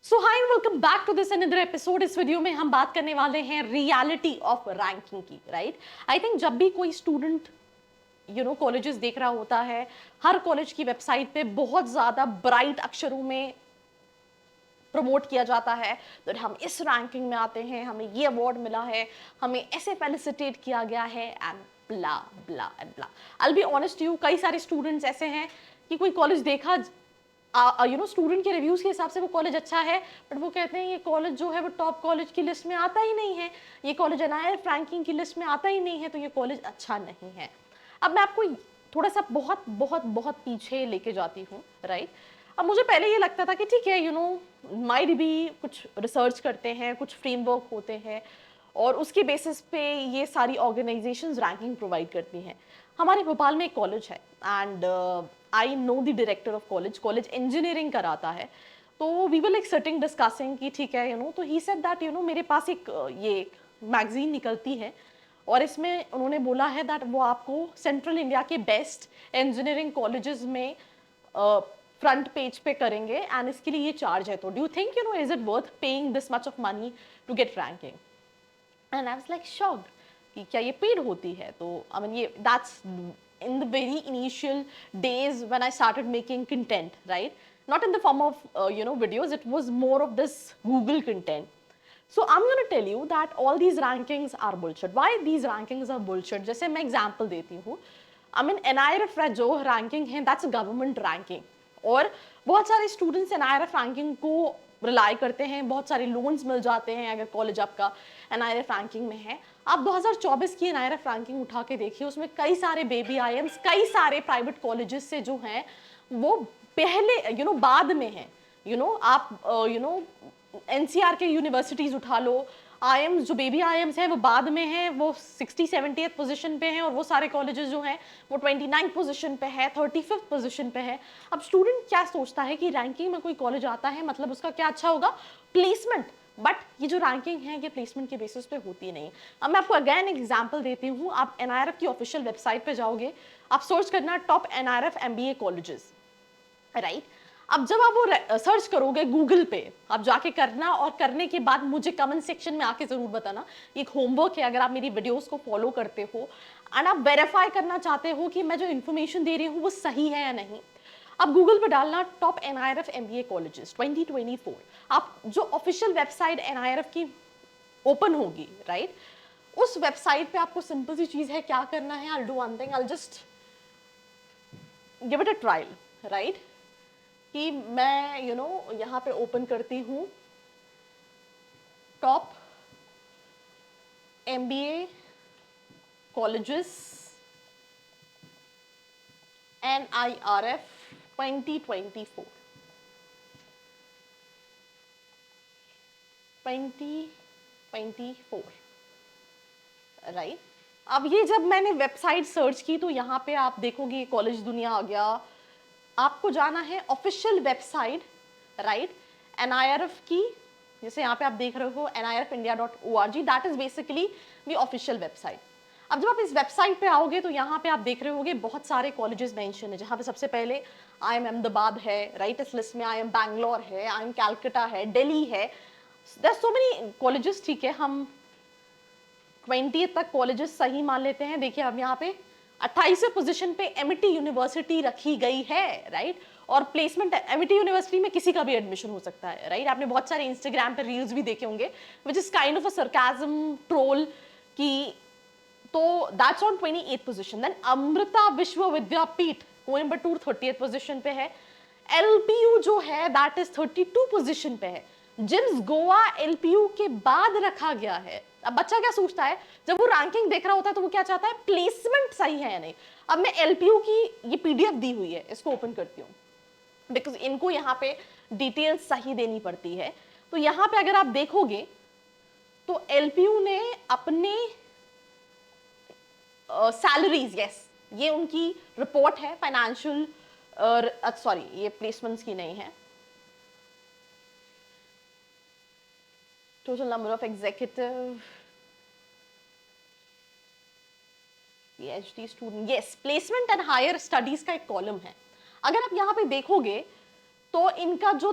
So hi welcome back to this another episode. इस video में हम बात करने वाले हैं रियलिटी ऑफ रैंकिंग की, राइट। आई थिंक जब भी कोई स्टूडेंट कॉलेजेस देख रहा होता है, हर कॉलेज की वेबसाइट पे बहुत ज़्यादा ब्राइट अक्षरों में प्रमोट किया जाता है तो हम इस रैंकिंग में आते हैं, हमें ये अवार्ड मिला है, हमें ऐसे फेलिसिटेट किया गया है and blah blah and blah. I be honest you, कई सारे स्टूडेंट्स ऐसे हैं कि कोई कॉलेज देखा, स्टूडेंट के रिव्यूज के हिसाब से वो कॉलेज अच्छा है, बट वो कहते हैं ये कॉलेज जो है वो टॉप कॉलेज की लिस्ट में आता ही नहीं है, ये कॉलेज एनआईआरएफ रैंकिंग की लिस्ट में आता ही नहीं है, तो ये कॉलेज अच्छा नहीं है। अब मैं आपको थोड़ा सा बहुत बहुत बहुत पीछे लेके जाती हूँ, राइट। अब मुझे पहले ये लगता था कि ठीक है, माइट भी कुछ रिसर्च करते हैं, कुछ फ्रेमवर्क होते हैं और उसके बेसिस पे ये सारी ऑर्गेनाइजेशंस रैंकिंग प्रोवाइड करती हैं। हमारे भोपाल में एक कॉलेज है and I know the director of college engineering कराता है। तो वी विल एक सिटिंग डिस्कसिंग कि ठीक है, तो ही सेड दैट मेरे पास एक ये मैगजीन निकलती है और इसमें उन्होंने बोला है दैट वो आपको सेंट्रल इंडिया के बेस्ट इंजीनियरिंग कॉलेजेस में फ्रंट पेज पे करेंगे एंड इसके लिए ये चार्ज है। तो do you think is it worth paying this much of money to get ranking? And I was like shocked कि क्या ये पेड होती है। तो आई मीन ये that's in the very initial days when I started making content, right? Not in the form of videos, it was more of this Google content. So I'm going to tell you that all these rankings are bullshit. Why these rankings are bullshit? जैसे मैं example देती हूँ, I mean NIRF जो ranking है that's government ranking और बहुत सारे students NIRF ranking को रिलाई करते हैं, बहुत सारे लोन्स मिल जाते हैं अगर कॉलेज आपका NIRF रैंकिंग में है। आप 2024 की NIRF रैंकिंग उठा के देखिए, उसमें कई सारे बेबी IIMs, कई सारे प्राइवेट कॉलेजेस से जो हैं वो पहले बाद में हैं। आप NCR के यूनिवर्सिटीज उठा लो, IIMs जो बेबी IIMs हैं वो बाद में हैं, वो 60-70th पोजीशन पे हैं और वो सारे कॉलेजेस जो हैं वो 29th पोजीशन पे है, 35th पोजीशन पे है। अब स्टूडेंट क्या सोचता है कि रैंकिंग में कोई कॉलेज आता है मतलब उसका क्या अच्छा होगा, प्लेसमेंट। बट ये जो रैंकिंग है ये प्लेसमेंट के बेसिस पे होती नहीं। अब मैं आपको अगेन एक एग्जांपल देती हूँ। आप NIRF की ऑफिशियल वेबसाइट पे जाओगे, आप सर्च करना top NIRF MBA colleges, right. अब जब आप वो सर्च करोगे गूगल पे, आप जाके करना और करने के बाद मुझे कमेंट सेक्शन में आके जरूर बताना। एक होमवर्क है, अगर आप मेरी वीडियोस को फॉलो करते हो एंड आप वेरीफाई करना चाहते हो कि मैं जो इन्फॉर्मेशन दे रही हूँ वो सही है या नहीं, आप गूगल पे डालना टॉप NIRF MBA कॉलेजेस 2024। आप जो ऑफिशियल वेबसाइट NIRF की ओपन होगी, राइट, उस वेबसाइट पे आपको सिंपल सी चीज है, क्या करना है, I do one thing, I just give it a trial, right. कि मैं यहाँ पे ओपन करती हूँ top MBA colleges NIRF 2024 right. अब ये जब मैंने वेबसाइट सर्च की तो यहाँ पे आप देखोगे कॉलेज दुनिया आ गया। आपको जाना है ऑफिशियल वेबसाइट, राइट, NIRF की, जैसे यहाँ पे आप देख रहे हो nirfindia.org, that is basically the official website. अब जब आप इस वेबसाइट पे आओगे तो यहाँ पे आप देख रहे होगे बहुत सारे कॉलेजेस मेंशन है, जहाँ पे सबसे पहले IIM अहमदाबाद है, राइट, इस लिस्ट में IIM बैंगलोर है, IIM कैलकटा है, दिल्ली है, देयर सो मेनी कॉलेजेस। ठीक है, हम 20 तक कॉलेजेस सही मान लेते हैं। देखिए अब यहाँ पे 28वें पोजीशन पे MIT यूनिवर्सिटी रखी गई है, राइट। और प्लेसमेंट MIT यूनिवर्सिटी में किसी का भी एडमिशन हो सकता है, राइट। आपने बहुत सारे इंस्टाग्राम पे रील्स भी देखे होंगे which is kind of a sarcasm troll की। तो that's on 28th position. Then Amrita Vishwa Vidyapeeth Coimbatore 30th position पे है। LPU जो है दैट इज 32 पोजीशन पे है। जिम्स गोवा LPU के बाद रखा गया है। अब बच्चा क्या सोचता है, जब वो रैंकिंग देख रहा होता है तो वो क्या चाहता है, प्लेसमेंट सही है या नहीं। अब मैं LPU की ये PDF दी हुई है, इसको ओपन करती हूँ बिकॉज इनको यहाँ पे डिटेल्स सही देनी पड़ती है। तो यहाँ पे अगर आप देखोगे तो LPU ने अपने सैलरीज, यस, ये उनकी रिपोर्ट है फाइनेंशियल, सॉरी ये प्लेसमेंट्स की नहीं है, total number of executive, PhD student, yes, placement and higher studies का एक कॉलम है। अगर आप यहाँ पे देखोगे तो इनका जो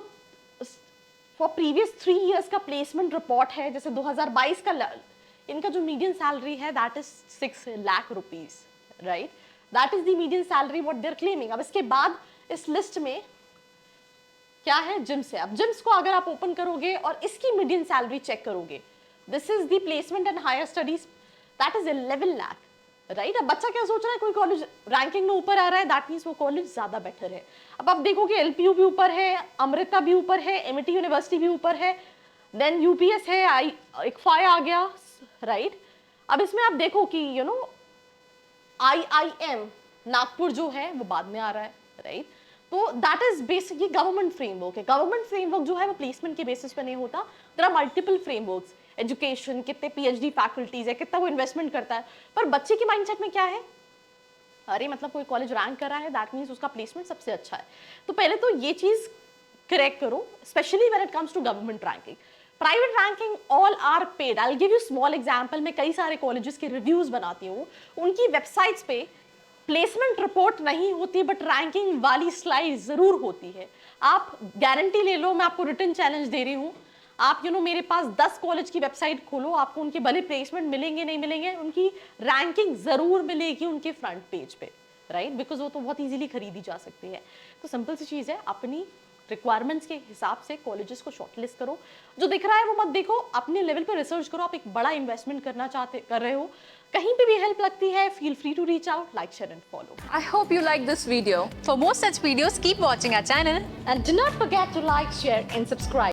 फॉर प्रीवियस 3 years का प्लेसमेंट रिपोर्ट है, जैसे 2022 का इनका जो मीडियन सैलरी है that is 6 lakh rupees, right? That is the median salary what they are claiming. अब इसके बाद इस लिस्ट में क्या है? जिम्स है। अब जिम्स को अगर आप ओपन करोगे और इसकी मीडियन सैलरी चेक करोगे, this is the placement and higher studies, that is 11 lakh, right? अब बच्चा क्या सोच रहा है, कोई कॉलेज रैंकिंग में ऊपर आ रहा है, दैट मीन्स वो कॉलेज ज्यादा बेटर है। अब आप देखोगे एलपीयू भी ऊपर है, अमृता भी ऊपर है, एमईटी यूनिवर्सिटी भी ऊपर है, देन यूपीएस है, इक्फाई आ गया, राइट? अब इसमें आप देखो कि यू नो आईआईएम नागपुर जो है वो बाद में आ रहा है, राइट? तो दैट इज बेसिक, ये गवर्नमेंट फ्रेमवर्क है। गवर्नमेंट फ्रेमवर्क जो है वो प्लेसमेंट के बेसिस पे नहीं होता, there are multiple frameworks, education, कितने पीएचडी फैकल्टीज है, कितना वो इन्वेस्टमेंट करता है। पर बच्चे के माइंडसेट में क्या है, अरे मतलब कोई कॉलेज रैंक कर रहा है दैट मीन्स उसका प्लेसमेंट सबसे अच्छा है। तो पहले तो ये चीज करेक्ट करो, specially when it comes to government ranking. Private ranking all are paid. I will give you small example. मैं कई सारे कॉलेजेस के रिव्यूज बनाती हूँ, उनकी वेबसाइट्स पे प्लेसमेंट रिपोर्ट नहीं होती बट रैंकिंग वाली स्लाइड जरूर होती है। आप गारंटी ले लो, मैं आपको रिटन चैलेंज दे रही हूँ, आप मेरे पास 10 कॉलेज की वेबसाइट खोलो, आपको उनके भले प्लेसमेंट मिलेंगे नहीं मिलेंगे, उनकी रैंकिंग जरूर मिलेगी उनके फ्रंट पेज पे, राइट? बिकॉज वो तो बहुत इजीली खरीदी जा सकती है। तो सिंपल सी चीज़ है, अपनी रिक्वायरमेंट्स के हिसाब से कॉलेजेस को शॉर्टलिस्ट करो। जो दिख रहा है वो मत देखो, अपने लेवल पे रिसर्च करो। आप एक बड़ा इन्वेस्टमेंट कर रहे हो, कहीं पे भी हेल्प लगती है, feel free to reach out, like, share and follow. I hope you like this video. For more such videos, keep watching our channel. And do not forget to like, share and subscribe.